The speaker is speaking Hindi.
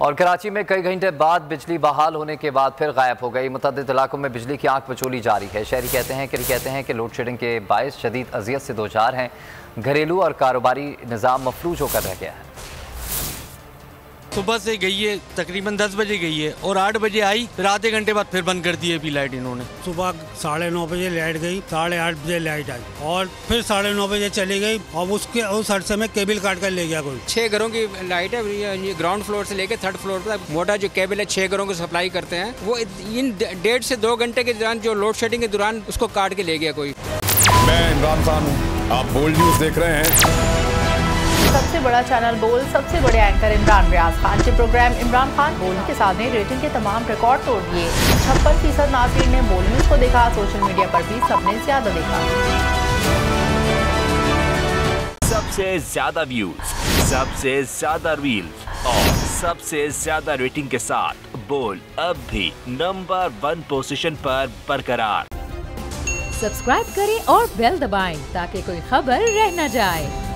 और कराची में कई घंटे बाद बिजली बहाल होने के बाद फिर गायब हो गई। मुतअद्दिद इलाकों में बिजली की आंख बचोली जारी है। शहरी कहते हैं कि लोड शेडिंग के बायस शदीद अजियत से दो चार हैं। घरेलू और कारोबारी निज़ाम मफलूज होकर रह गया है। सुबह से गई है, तकरीबन 10 बजे गई है और 8 बजे आई, फिर आधे घंटे बाद फिर बंद कर दी है अभी लाइट इन्होंने। सुबह 9:30 बजे लाइट गई, 8:30 बजे लाइट आई और फिर 9:30 बजे चली गई और उस अरसे में केबल काट कर ले गया कोई। 6 घरों की लाइट है, ये ग्राउंड फ्लोर से लेकर 3rd फ्लोर तक मोटा जो केबल है 6 घरों को सप्लाई करते हैं, वो इन 1.5 से 2 घंटे के दौरान जो लोड शेडिंग के दौरान उसको काट के ले गया कोई। मैं इमरान खान हूँ, आप बोल्ड न्यूज देख रहे हैं। सबसे बड़ा चैनल बोल, सबसे बड़े एंकर इमरान रियाज खान के प्रोग्राम इमरान खान बोल के साथ ने रेटिंग के तमाम रिकॉर्ड तोड़ दिए। 56% नाज़रीन ने बोल न्यूज को देखा। सोशल मीडिया पर भी सबने ज्यादा देखा। सबसे ज्यादा व्यूज, सबसे ज्यादा रील्स और सबसे ज्यादा रेटिंग के साथ बोल अब भी नंबर 1 पोजीशन पर बरकरार। सब्सक्राइब करें और बेल दबाएं ताकि कोई खबर रह न जाए।